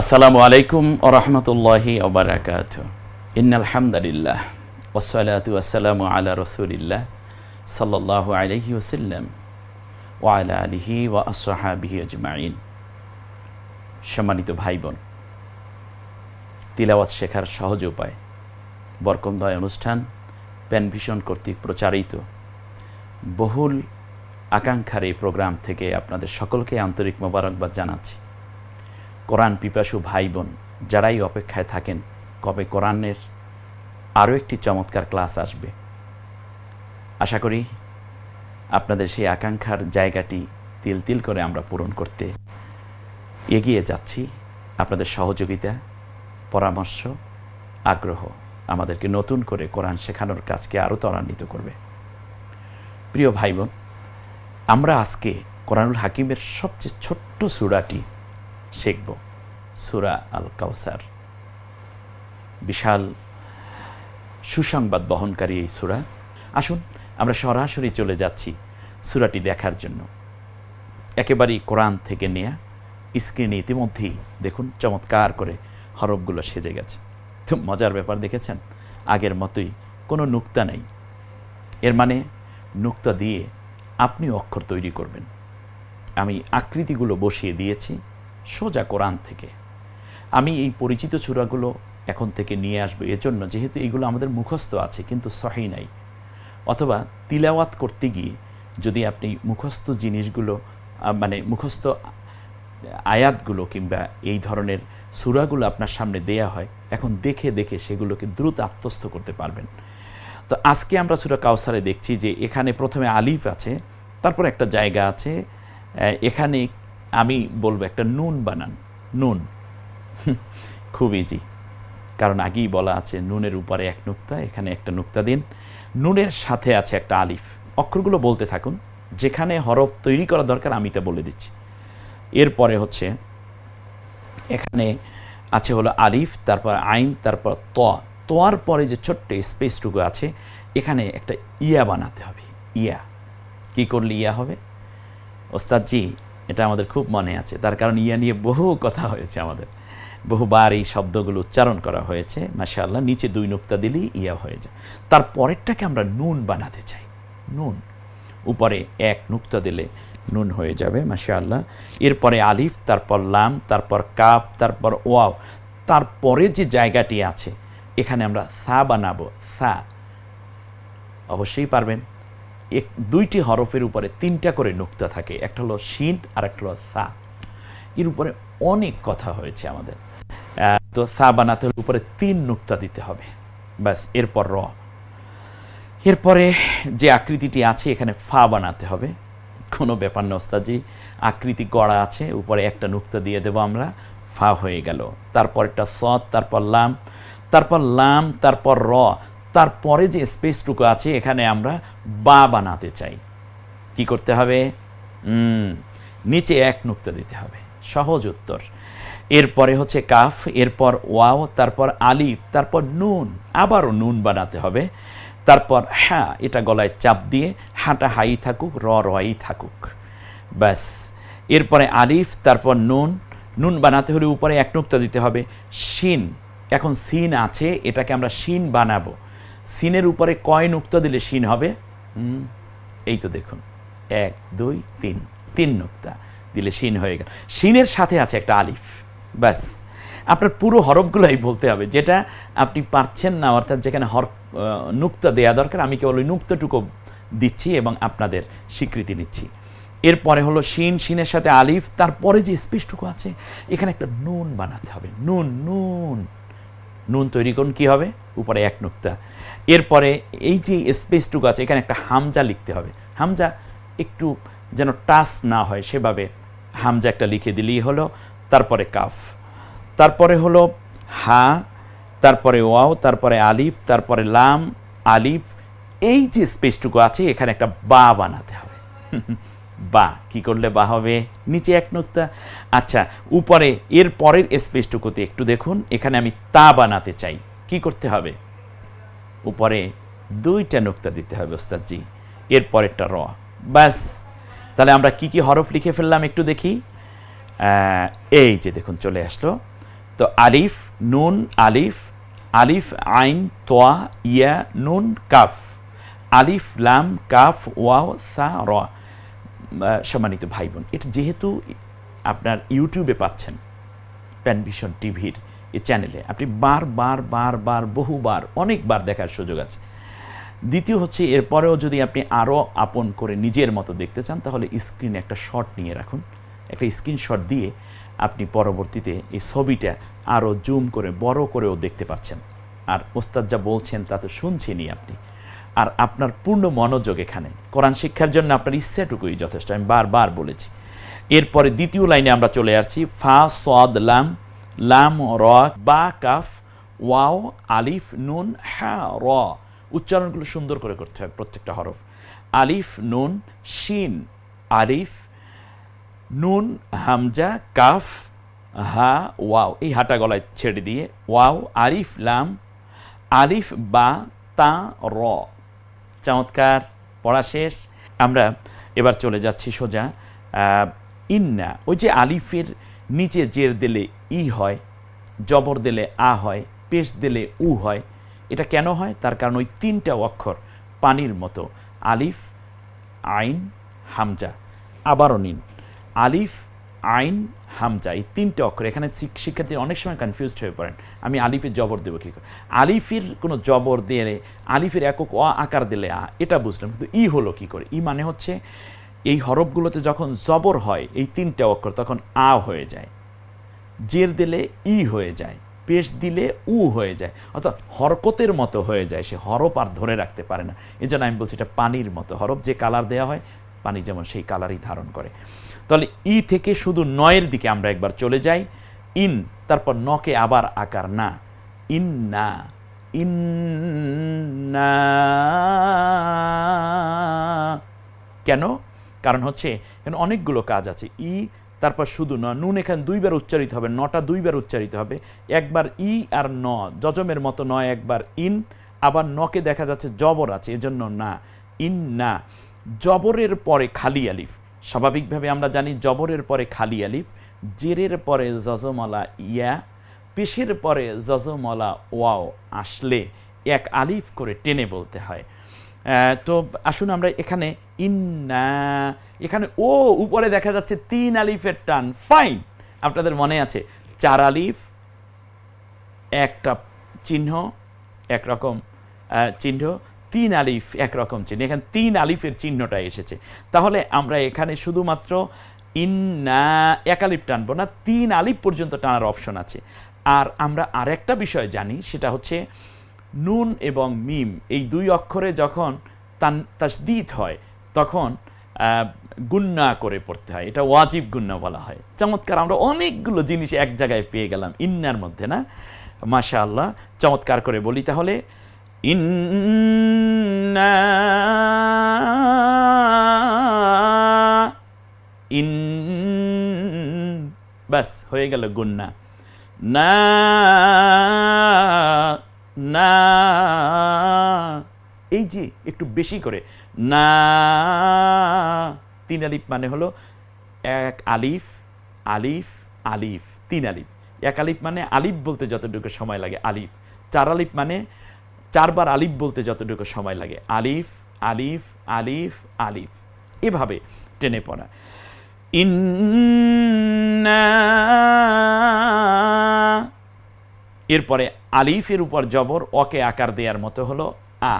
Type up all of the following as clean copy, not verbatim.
আসসালামু আলাইকুম ওয়া রাহমাতুল্লাহি ওয়া বারাকাতুহু। ইন্নাল হামদালিল্লাহ ওয়াসসালাতু ওয়াসসালামু আলা রাসূলিল্লাহ সাল্লাল্লাহু আলাইহি ওয়াসাল্লাম ওয়া আলা আলিহি ওয়া আসহাবিহি আজমাইন। সম্মানিত ভাই বোন, তিলাওয়াত শেখার সহজ উপায় বরকতময় অনুষ্ঠান প্যানভিশন কর্তৃক প্রচারিত বহুল আকাঙ্ক্ষার এই প্রোগ্রাম থেকে আপনাদের সকলকে আন্তরিক মোবারকবাদ জানাচ্ছি। কোরআন পিপাসু ভাই বোন যারাই অপেক্ষায় থাকেন কবে কোরআনের আরও একটি চমৎকার ক্লাস আসবে, আশা করি আপনাদের সেই আকাঙ্ক্ষার জায়গাটি তিল তিল করে আমরা পূরণ করতে এগিয়ে যাচ্ছি। আপনাদের সহযোগিতা, পরামর্শ, আগ্রহ আমাদেরকে নতুন করে কোরআন শেখানোর কাজকে আরও ত্বরান্বিত করবে। প্রিয় ভাই বোন, আমরা আজকে কোরআনুল হাকিমের সবচেয়ে ছোট্ট সূরাটি শিখব, সূরা আল কাউসার। বিশাল সুসংবাদ বহনকারী এই সূরা। আসুন আমরা সরাসরি চলে যাচ্ছি সূরাটি দেখার জন্য। একেবারেই কোরআন থেকে নেয়া, স্ক্রিনে ইতিমধ্যেই দেখুন চমৎকার করে হরফগুলো সেজে গেছে। তো মজার ব্যাপার দেখেছেন, আগের মতোই কোনো নুক্তা নেই। এর মানে নুক্তা দিয়ে আপনি অক্ষর তৈরি করবেন। আমি আকৃতিগুলো বসিয়ে দিয়েছি সোজা কোরআন থেকে। আমি এই পরিচিত সূরাগুলো এখন থেকে নিয়ে আসবো এজন্য, যেহেতু এইগুলো আমাদের মুখস্থ আছে কিন্তু সহিহ নাই, অথবা তিলাওয়াত করতে গিয়ে যদি আপনি মুখস্থ জিনিসগুলো মানে মুখস্থ আয়াতগুলো কিংবা এই ধরনের সূরাগুলো আপনার সামনে দেয়া হয়, এখন দেখে দেখে সেগুলোকে দ্রুত আত্মস্থ করতে পারবেন। তো আজকে আমরা সূরা কাউসারে দেখছি যে এখানে প্রথমে আলিফ আছে, তারপর একটা জায়গা আছে, এখানে আমি বলবো একটা নুন বানান। নুন খুব ইজি, কারণ আগেই বলা আছে নুনের উপরে এক নুক্তা, এখানে একটা নুক্তা দিন। নুনের সাথে আছে একটা আলিফ। অক্ষরগুলো বলতে থাকুন, যেখানে হরফ তৈরি করা দরকার আমি তা বলে দিচ্ছি। এরপরে হচ্ছে এখানে আছে হলো আলিফ, তারপর আইন, তারপর তোয়ার পরে যে ছোট্ট স্পেসটুকু আছে এখানে একটা ইয়া বানাতে হবে। ইয়া কি করলে ইয়া হবে ওস্তাদজি? এটা আমাদের খুব মনে আছে, তার কারণ ইয়া নিয়ে বহু কথা হয়েছে, আমাদের বহুবার এই শব্দগুলো উচ্চারণ করা হয়েছে। মাশাআল্লাহ, নিচে দুই নুক্তা দিলেই ইয়া হয়ে যায়। তার পরেরটাকে আমরা নুন বানাতে চাই। নুন উপরে এক নুক্তা দিলে নুন হয়ে যাবে, মাশাআল্লাহ। এরপরে আলিফ, তারপর লাম, তারপর কাফ, তারপর ওয়াও। তারপরে যে জায়গাটি আছে এখানে আমরা সা বানাবো। সা অবশ্যই পারবেন। দুইটি হরফের উপরে তিনটা করে নুক্তা থাকে, একটা হলো শিন আর একটা হলো সা। এর উপরে অনেক কথা হয়েছে আমাদের। তো সা বানাতে হলে উপরে তিন নুক্তা দিতে হবে, ব্যাস। এরপর র, এরপরে যে আকৃতিটি আছে এখানে ফা বানাতে হবে। কোনো ব্যাপার না ওস্তাদজি, আকৃতি গড়া আছে, উপরে একটা নুক্তা দিয়ে দেবো আমরা, ফা হয়ে গেল। তারপরটা সদ, তারপর লাম, তারপর লাম, তারপর র। তারপরে যে স্পেসটুকু আছে এখানে আমরা বা বানাতে চাই। কি করতে হবে? নিচে এক নুক্তা দিতে হবে, সহজ উত্তর। এরপরে হচ্ছে কাফ, এরপর ওয়াও, তারপর আলিফ, তারপর নুন, আবারও নুন বানাতে হবে। তারপর হ্যাঁ, এটা গলায় চাপ দিয়ে হাঁটা হাই থাকুক, রই থাকুক, ব্যাস। এরপরে আলিফ, তারপর নুন। নুন বানাতে হলে উপরে এক নুক্তা দিতে হবে। শিন, এখন সিন আছে, এটাকে আমরা শিন বানাবো। সিনের উপরে কয় নুক্তা দিলে শিন হবে? এই তো দেখুন, 1 2 3, 3 নুক্তা দিলে শিন হয়ে গেল। শিনের সাথে আছে একটা আলিফ, ব্যাস। আপনার পুরো হরফগুলোই বলতে হবে, যেটা আপনি পারছেন না, অর্থাৎ যেখানে নুক্তা দেয়া দরকার আমি কেবল ওই নুক্তাটুকু দিচ্ছি এবং আপনাদের স্বীকৃতি নিচ্ছি। এরপরে হলো শিন, শিনের সাথে আলিফ, তারপরে যে স্পেসটুকু আছে এখানে একটা নুন বানাতে হবে। নুন নুন নুন তৈরি করুন, কী হবে? উপরে এক নুক্তা। এরপরে এই যে স্পেসটুকু আছে এখানে একটা হামজা লিখতে হবে। হামজা একটু যেন টাচ না হয় সেভাবে হামজা একটা লিখে দিলেই হলো। তারপরে কাফ, তারপরে হলো হা, তারপরে ওয়াও, তারপরে আলিফ, তারপরে লাম, আলিফ। এই যে স্পেসটুকু আছে এখানে একটা বা বানাতে হবে। বা কি করলে বা হবে? নিচে এক নুক্তা। আচ্ছা, উপরে এর পরের স্পেসটুকুতে একটু দেখুন, এখানে আমি তা বানাতে চাই। কি করতে হবে? উপরে দুইটা নুক্তা দিতে হবে ওস্তাদজি, এর পরেরটা র, ব্যাস। তাহলে আমরা কি কি হরফ লিখে ফেললাম একটু দেখি। এই যে দেখুন চলে আসলো। তো আলিফ নুন আলিফ, আলিফ আইন তোয়া ইয়া নুন কাফ, আলিফ লাম কাফ ওয়াও সা র। সম্মানিত ভাই বোন, এটা যেহেতু আপনার ইউটিউবে পাচ্ছেন, প্যানভিশন টিভির এই চ্যানেলে আপনি বারবার বহুবার অনেকবার দেখার সুযোগ আছে। দ্বিতীয় হচ্ছে, এরপরেও যদি আপনি আরও আপন করে নিজের মতো দেখতে চান, তাহলে স্ক্রিনে একটা শট নিয়ে রাখুন, একটা স্ক্রিনশট দিয়ে আপনি পরবর্তীতে এই ছবিটা আরও জুম করে বড় করেও দেখতে পাচ্ছেন। আর ওস্তাদ যা বলছেন তা তো শুনছেনই আপনি, আর আপনার পূর্ণ মনোযোগ এখানে কোরআন শিক্ষার জন্য আপনার ইচ্ছাটুকুই যথেষ্ট, আমি বারবার বলেছি। এরপরে দ্বিতীয় লাইনে আমরা চলে আসছি, ফা সদ লাম, লাম র বা কাফ ওয়াও আলিফ নুন হা র। উচ্চারণগুলো সুন্দর করে করতে হবে প্রত্যেকটা হরফ। আলিফ নুন শিন আলিফ নুন হামজা কাফ হা ওয়াও, এই হাঁটা গলায় ছেড়ে দিয়ে ওয়াও আলিফ লাম আলিফ বা তা র। চমৎকার, পড়া শেষ। আমরা এবার চলে যাচ্ছি সোজা ইন্না। ওই যে আলিফের নিচে জের দিলে ই হয়, জবর দিলে আ হয়, পেশ দিলে উ হয়। এটা কেন হয়? তার কারণ ওই তিনটা অক্ষর পানির মতো, আলিফ আইন হামজা। আবারও নিন, আলিফ আইন হামজা, এই তিনটে অক্ষর। এখানে শিক্ষার্থী অনেক সময় কনফিউজড হয়ে পড়েন, আমি আলিফের জবর দেবো কী করে। আলিফের কোনো জবর দিলে, আলিফের একক অ আকার দিলে আ, এটা বুঝলাম, কিন্তু ই হলো কী করে? ই মানে হচ্ছে এই হরফগুলোতে যখন জবর হয় এই তিনটে অক্ষর, তখন আ হয়ে যায়, জের দিলে ই হয়ে যায়, পেশ দিলে উ হয়ে যায়, অর্থাৎ হরকতের মতো হয়ে যায়, সে হরফ আর ধরে রাখতে পারে না। এই জন্য আমি বলছি এটা পানির মতো। হরফ যে কালার দেওয়া হয়, পানি যেমন সেই কালারই ধারণ করে। তাহলে ই থেকে শুধু নয়ের দিকে আমরা একবার চলে যাই, ইন, তারপর নকে আবার আকার না, ইন্না ইন্না। কেন? কারণ হচ্ছে এখানে অনেকগুলো কাজ আছে। ই তারপর শুধু ন, নুন এখানে দুইবার উচ্চারিত হবে, নটা দুইবার উচ্চারিত হবে, একবার ই আর ন, যজমের মতো নয়, একবার ইন, আবার নকে দেখা যাচ্ছে জবর আছে, এজন্য না, ইন না। জবরের পরে খালি আলিফ, স্বাভাবিকভাবে আমরা জানি জবরের পরে খালি আলিফ, জেরের পরে যজমলা ইয়া, পেশের পরে যজমলা ওয়াও আসলে এক আলিফ করে টেনে বলতে হয়। তো আসুন আমরা এখানে ইন্না, এখানে ও উপরে দেখা যাচ্ছে 3 আলিফের টান, ফাইন। আপনাদের মনে আছে 4 আলিফ একটা চিহ্ন, একরকম চিহ্ন, 3 আলিফ একরকম চিহ্ন, এখানে 3 আলিফের চিহ্নটা এসেছে। তাহলে আমরা এখানে শুধুমাত্র ইন্না এক আলিফ টানবো না, 3 আলিফ পর্যন্ত টানার অপশন আছে। আর আমরা আরেকটা বিষয় জানি, সেটা হচ্ছে নুন এবং মিম এই দুই অক্ষরে যখন তাসদীদ হয় তখন গুন্না করে পড়তে হয়, এটা ওয়াজিব গুন্না বলা হয়। চমৎকার, আমরা অনেকগুলো জিনিস এক জায়গায় পেয়ে গেলাম ইন্নার মধ্যে, না? মাশাআল্লাহ, চমৎকার করে বলি তাহলে, ইন্না ইন, বাস হয়ে গেল গুন্না। না না, এই যে একটু বেশি করে না, 3 আলিফ মানে হলো এক আলিফ আলিফ আলিফ, 3 আলিফ। এক আলিফ মানে আলিফ বলতে যতটুকু সময় লাগে আলিফ, 4 আলিফ মানে 4 বার আলিফ বলতে যতটুকু সময় লাগে আলিফ আলিফ আলিফ আলিফ, এভাবে টেনে পড়া। ইন্না, এরপরে আলিফের উপর জবর, ওকে আকার দেওয়ার মতো হলো আ।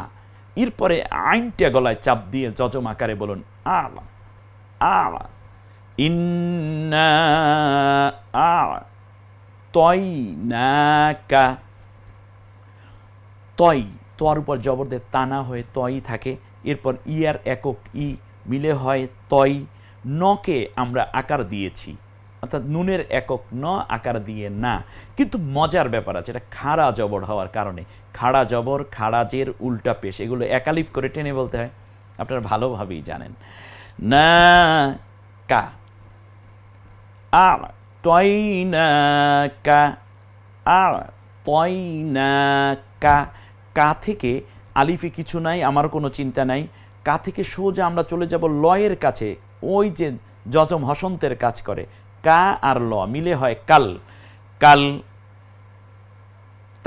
এরপরে আইনটা গলায় চাপ দিয়ে যজম আকারে বলুন আলা আলা, ইন্না আলা তয়নাকা। তয়, তোয়ার উপর জবর দিয়ে তানা হয়ে তয় থাকে, এরপর ইয়ার একক ই মিলে হয় তয়। নকে আমরা আকার দিয়েছি, অর্থাৎ নুনের একক ন আকার দিয়ে না। কিন্তু মজার ব্যাপার আছে, এটা খাড়া জবর হওয়ার কারণে, খাড়া জবর খাড়া জের উল্টা পেশ, এগুলো একালিফ করে টেনে বলতে হয়, আপনারা ভালোভাবেই জানেন। না কা আ তয়না কা, আ তয়না কা। কা থেকে আলিফে কিছু নাই, আমার কোনো চিন্তা নাই। কা থেকে সোজা আমরা চলে যাব লয়ের কাছে, ওই যে যজম হসন্তের কাজ করে, কা আর ল মিলে হয় কাল, কাল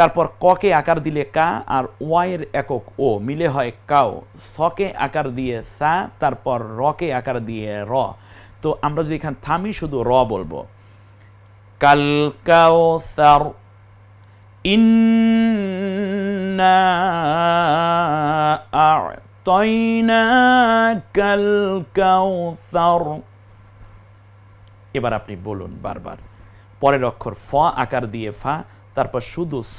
তারপর ককে আকার দিলে কা, আর ওয়াইয়ের একক ও মিলে হয় কাও। সকে আকার দিয়ে সা, তারপর রকে আকার দিয়ে র। তো আমরা যদি এখানে থামি শুধু র বলবো। কাল কাউসার, ইন্না আ'তাইনাকাল কাউসার। এবার আপনি বলুন বারবার। পরের অক্ষর ফ আকার দিয়ে ফা, তারপর শুধু স,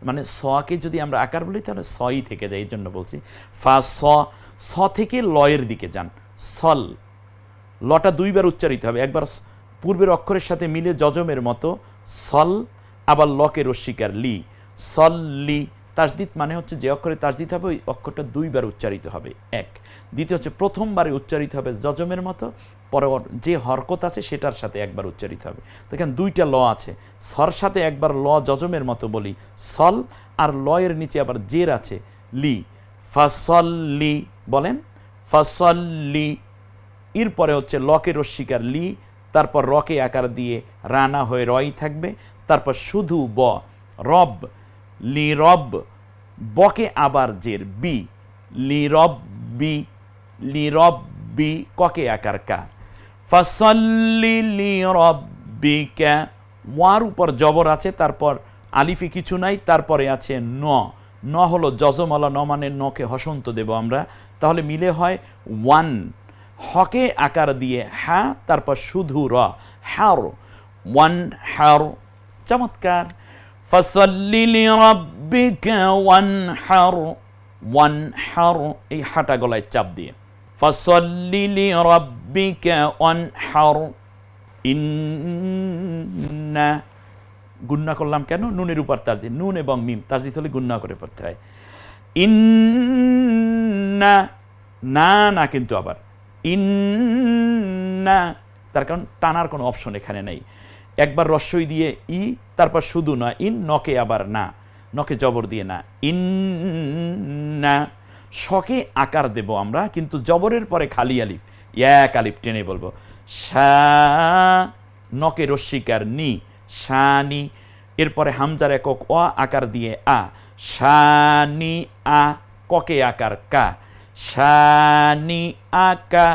মানে সকে যদি আমরা আকার বলি তাহলে সই থেকে যায়, এই জন্য বলছি ফা স। স থেকে লয়ের দিকে যান, সল। লটা দুইবার উচ্চারিত হবে, একবার পূর্বের অক্ষরের সাথে মিলে যজমের মতো সল, আবার লকে রস্বীকার লি, সল লি। তাসদিদ মানে হচ্ছে যে অক্ষরে তাসদিদ হবে ওই অক্ষরটা দুইবার উচ্চারিত হবে, এক। দ্বিতীয় হচ্ছে প্রথমবারে উচ্চারিত হবে যজমের মতো, পরে যে হরকত আছে সেটার সাথে একবার উচ্চারিত হবে। তো এখানে দুইটা ল আছে, সর সাথে একবার ল যজমের মতো বলি সল, আর লয়ের নিচে আবার জের আছে লি, ফাসল্লি বলেন, ফাসল্লি। এরপরে হচ্ছে লকে রস্বীকার লি, তারপর রকে আকার দিয়ে রানা হয়ে রই থাকবে, তারপর শুধু ব, রব, লি রব। বকে আবার জের বি, লি রব বি, লি রব বি। ককে আকার কা, ফাসল্লি লি রব্বিকা। ওয়ার উপর জবর আছে, তারপর আলিফে কিছু নাই, তারপরে আছে ন। ন হলো যজমলা ন, মানে নকে হসন্ত দেব আমরা, তাহলে মিলে হয় ওয়ান। হকে আকার দিয়ে হা, তারপর শুধু র, হার, ওয়ান হার। চমৎকার। ফাসল্লি লিরাব্বিকা ওয়ানহার, ওয়ানহার, এই হাটা গলায় চাপ দিয়ে ফাসল্লি লিরাব্বিকা ওয়ানহার। ইন্না, গুন্না করলাম কেন? নুনের উপর তাসদিদ, নুন এবং মিম তাসদিদ হলে গুন্না করে পড়তে হয়। ইন্না, না না কিন্তু আবার ইন্না, তার কারণ টানার কোনো অপশন এখানে নেই। একবার রস্বই দিয়ে ই, তারপর শুধু না, ইন, নকে আবার না, নকে জবর দিয়ে না, ইন্না। শকে আকার দেব আমরা, কিন্তু জবরের পরে খালি আলিফ, এক আলিফ টেনে বলবো। শা, নকে রস্বীকার নি, শানি। এরপরে হামজার একক অ আকার দিয়ে আ, শানি আ। ককে আকার কা, শানি আকা।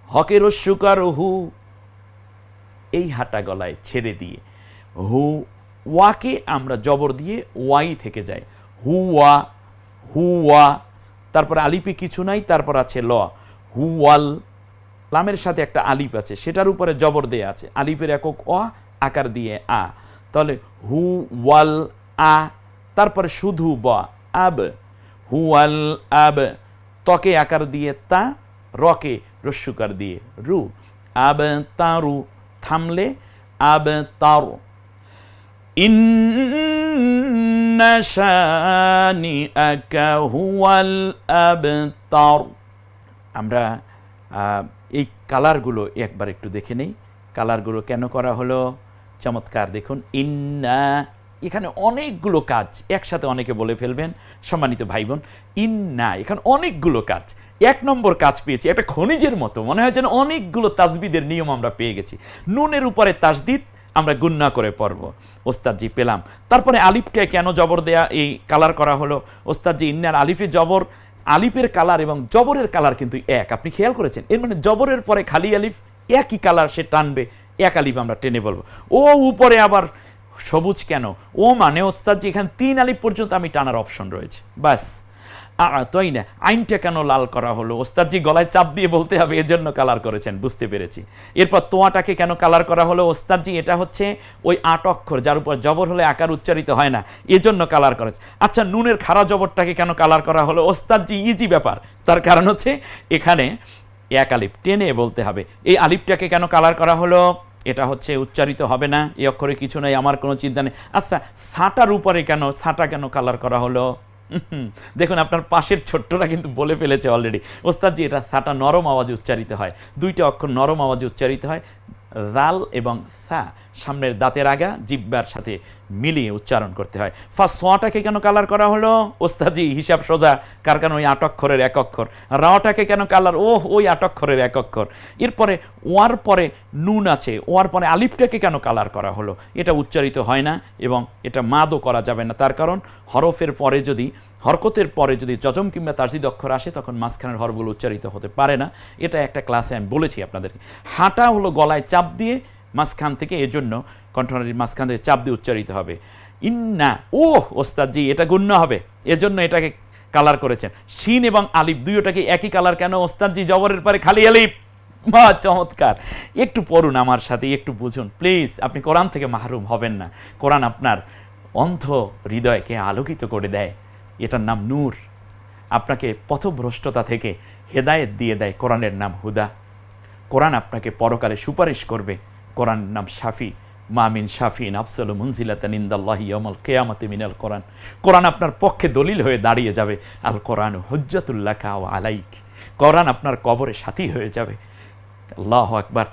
হকে রস্যকার হু, এই হাটা গলায় ছেড়ে দিয়ে হু, ওয়াকে আমরা জবর দিয়ে ওয়াই থেকে যায়, হুয়া, হুয়া। তারপর আলিপে কিছু নাই, তারপর আছে ল, হুয়াল। লামের সাথে একটা আলিফ আছে, সেটার উপরে জবর দেয়া আছে, আলিফের একক অ আকার দিয়ে আ, তাহলে হু ওয়াল আ। তারপরে শুধু ব, আব, হুয়াল আব। তকে আকার দিয়ে তা, রকে রস্যকার দিয়ে রু, আব তারু। থামলে আব তারু। ইন্না শানিআকা হুয়াল আবতার। আমরা এই কালারগুলো একবার একটু দেখে নেই, কালারগুলো কেন করা হলো। চমৎকার, দেখুন ইন্না, এখানে অনেকগুলো কাজ একসাথে অনেকে বলে ফেলবেন সম্মানিত ভাই বোন। ইন্না, এখানে অনেকগুলো কাজ। এক নম্বর কাজ পেয়েছি, একটা খনিজের মতো মনে হয় যেন অনেকগুলো তাসবিদের নিয়ম আমরা পেয়ে গেছি। নুনের উপরে তাসদিদ আমরা গুন্না করে পড়ব, ওস্তাদজি পেলাম। তারপরে আলিফটায় কেন জবর দেয়া, এই কালার করা হলো ওস্তাদজি। ইন্নার আলিফে জবর, আলিফের কালার এবং জবরের কালার কিন্তু এক, আপনি খেয়াল করেছেন? এর মানে জবরের পরে খালি আলিফ, একই কালার সে টানবে, এক আলিফ আমরা টেনে বলবো। ও উপরে আবার সবুজ কেন? ও মানে ওস্তাদজি এখানে 3 আলিফ পর্যন্ত আমি টানার অপশন রয়েছে, বাস। তাই না, আইনটা কেন লাল করা হলো? ওস্তাদজি গলায় চাপ দিয়ে বলতে হবে, এজন্য কালার করেছেন, বুঝতে পেরেছি। এরপর তোয়াটাকে কেন কালার করা হলো? ওস্তাদজি এটা হচ্ছে ওই 8 অক্ষর যার উপর জবর হলে আকার উচ্চারিত হয় না, এজন্য কালার করেছে। আচ্ছা, নুনের খাড়া জবরটাকে কেন কালার করা হলো? ওস্তাদজি ইজি ব্যাপার, তার কারণ হচ্ছে এখানে এক আলিফ টেনে বলতে হবে। এই আলিফটাকে কেন কালার করা হলো? এটা হচ্ছে উচ্চারিত হবে না, এই অক্ষরে কিছু নেই, আমার কোনো চিন্তা নেই। আচ্ছা, ছাটার উপরে কেন, ছাটা কেন কালার করা হলো? দেখুন আপনার পাশের ছোট্টরা কিন্তু বলে ফেলেছে অলরেডি, ওস্তাদজি এটা ছাটা নরম আওয়াজে উচ্চারিত হয়, 2টা অক্ষর নরম আওয়াজে উচ্চারিত হয়, রাল এবং সা সামনের দাঁতের আগা জিহ্বার সাথে মিলিয়ে উচ্চারণ করতে হয়। ফার্স্ট সোয়াটাকে কেন কালার করা হলো? ওস্তাজি হিসাব সোজা, কারণ ওই 8 অক্ষরের 1 অক্ষর। রাটাকে কেন কালার? ওই 8 অক্ষরের 1 অক্ষর। এরপরে ওয়ার পরে নুন আছে, ওয়ার পরে আলিফটাকে কেন কালার করা হলো? এটা উচ্চারিত হয় না এবং এটা মাদও করা যাবে না। তার কারণ হরফের পরে যদি, হরকতের পরে যদি যজম কিংবা তাসদিদ অক্ষর আসে তখন মাঝখানের হরফগুলো উচ্চারিত হতে পারে না। এটা একটা ক্লাসে আমি বলেছি আপনাদেরকে। হাঁটা হলো গলায় চাপ দিয়ে মাঝখান থেকে, এজন্য কণ্ঠনালীর মাঝখান থেকে চাপ দিয়ে উচ্চারিত হবে। ইন্না, ওস্তাদজি এটা গুণ্য হবে, এজন্য এটাকে কালার করেছেন। শিন এবং আলিফ দুইটাকে একই কালার কেন ওস্তাদজি? জবরের পরে খালি আলিফ। বাহ, চমৎকার। একটু পড়ুন আমার সাথে, একটু বুঝুন প্লিজ। আপনি কোরআন থেকে মাহরুম হবেন না। কোরআন আপনার অন্ধ হৃদয়কে আলোকিত করে দেয়, এটার নাম নূর। আপনাকে পথভ্রষ্টতা থেকে হেদায়েত দিয়ে দেয়, কোরআনের নাম হুদা। কোরআন আপনাকে পরকালে সুপারিশ করবে, কোরআনের নাম শাফি। মামিন শাফিন আফসাল মুনজিলাতান ইনদাল্লাহি ইয়াউমাল কিয়ামাতি মিনাল কোরআন। কোরআন আপনার পক্ষে দলিল হয়ে দাঁড়িয়ে যাবে। আল কোরআন হুজ্জাতুল্লাকা ওয়া আলাইক। কোরআন আপনার কবরে সাথী হয়ে যাবে। আল্লাহু আকবার।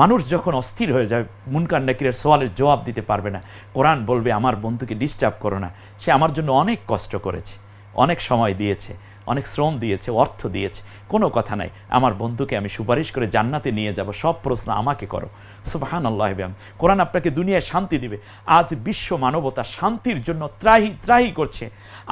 মানুষ যখন অস্থির হয়ে যায়, মুনকার নাকিরের সওয়ালের জবাব দিতে পারবে না, কোরআন বলবে আমার বন্ধুকে ডিস্টার্ব করো না, সে আমার জন্য অনেক কষ্ট করেছে, অনেক সময় দিয়েছে, অনেক শ্রম দিয়েছে, অর্থ দিয়েছে, কোনো কথা নাই, আমার বন্ধুকে আমি সুপারিশ করে জান্নাতে নিয়ে যাব, সব প্রশ্ন আমাকে করো। সুবহানাল্লাহ। কোরআন আপনাকে দুনিয়ায় শান্তি দিবে। আজ বিশ্ব মানবতা শান্তির জন্য ত্রাহি ত্রাহি করছে।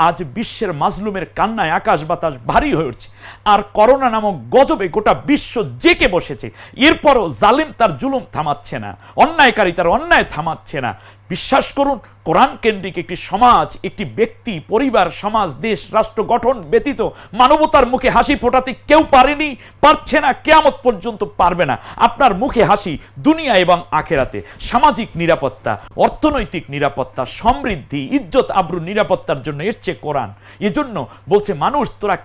আজ বিশ্বের মাজলুমের কান্নায় আকাশ বাতাস ভারী হয়ে উঠছে। আর করোনা নামক গজবে গোটা বিশ্ব জেকে বসেছে। এরপরও জালিম তার জুলুম থামাচ্ছে না, অন্যায়কারী তার অন্যায় থামাচ্ছে না। বিশ্বাস করুন, কোরআন কেন্দ্রিক একটি সমাজ, একটি ব্যক্তি, পরিবার, সমাজ, দেশ, রাষ্ট্র গঠন ব্যতীত মানবতার মুখে হাসি ফোটাতে কেউ পারেনি, পারছে না, কিয়ামত পর্যন্ত পারবে না। আপনার মুখে হাসি দুনিয়া এবং আখেরাতে। সামাজিক নিরাপত্তা, অর্থনৈতিক নিরাপত্তা, সমৃদ্ধি, ইজ্জত আবরু নিরাপত্তার জন্য এসছে কোরআন। এজন্য বলছে মানুষ তোরা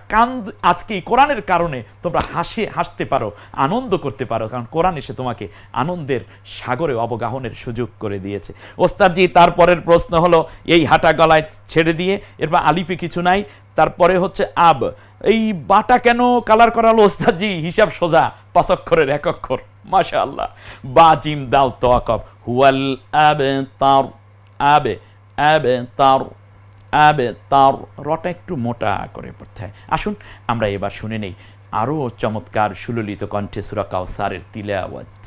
আজকে এই কোরআনের কারণে তোমরা হাসতে পারো, আনন্দ করতে পারো, কারণ কোরআন এসে তোমাকে আনন্দের সাগরে অবগাহনের সুযোগ করে দিয়েছে। ওস্তাদজি তারপরের প্রশ্ন হলো, এই হাঁটা গলায় ছেড়ে দিয়ে এরপর আলিফে কিছু নাই, তারপরে হচ্ছে আব, এই বাটা কেন কালার করা হলো ওস্তাদজি? হিসাব সোজা, 5 অক্ষরের 1 অক্ষর। মাশাআল্লাহ। বা জিম দাল তোয়াকব, হুয়াল আবতার, আবে আবতার, আবতার, রটা একটু মোটা করে পড়তে হয়। আসুন আমরা এবার শুনে নেই আরো চমৎকার সুললিত কণ্ঠে সূরা কাউসারের তিলাওয়াত।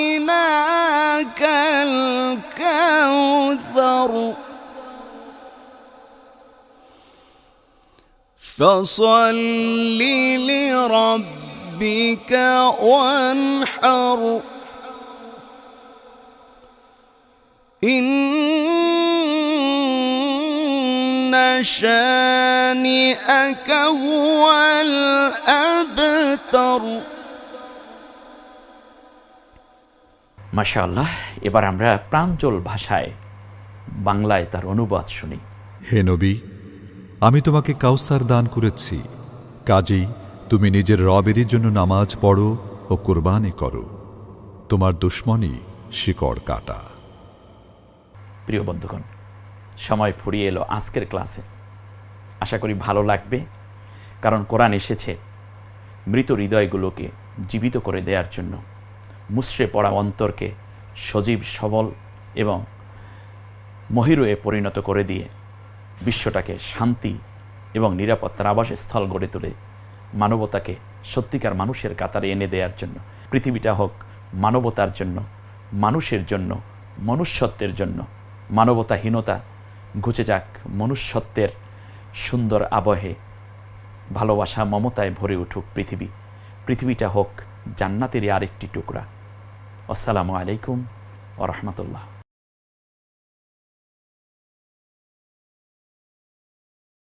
أعطيناك الكوثر فصل لربك وانحر إن شانئك هو الأبتر। মাশাআল্লাহ। এবার আমরা প্রাঞ্জল ভাষায় বাংলায় তার অনুবাদ শুনি। হে নবী, আমি তোমাকে কাউসার দান করেছি, কাজেই তুমি নিজের রবেরই জন্য নামাজ পড়ো ও কুরবানি করো, তোমার দুশমনই শিকড় কাটা। প্রিয় বন্ধুগণ, সময় ফুরিয়ে এলো আজকের ক্লাসে। আশা করি ভালো লাগবে, কারণ কোরআন এসেছে মৃত হৃদয়গুলোকে জীবিত করে দেওয়ার জন্য, মুচড়ে পড়া অন্তরকে সজীব সবল এবং মহিরুয়ে পরিণত করে দিয়ে বিশ্বটাকে শান্তি এবং নিরাপত্তার আবাসস্থল গড়ে তুলে মানবতাকে সত্যিকার মানুষের কাতারে এনে দেওয়ার জন্য, পৃথিবীটা হোক মানবতার জন্য, মানুষের জন্য, মনুষ্যত্বের জন্য, মানবতাহীনতা ঘুচে যাক মনুষ্যত্বের সুন্দর আবহে, ভালোবাসা মমতায় ভরে উঠুক পৃথিবীটা হোক জান্নাতেরই আরেকটি টুকরা। আসসালামু আলাইকুম ওয়া রাহমাতুল্লাহ।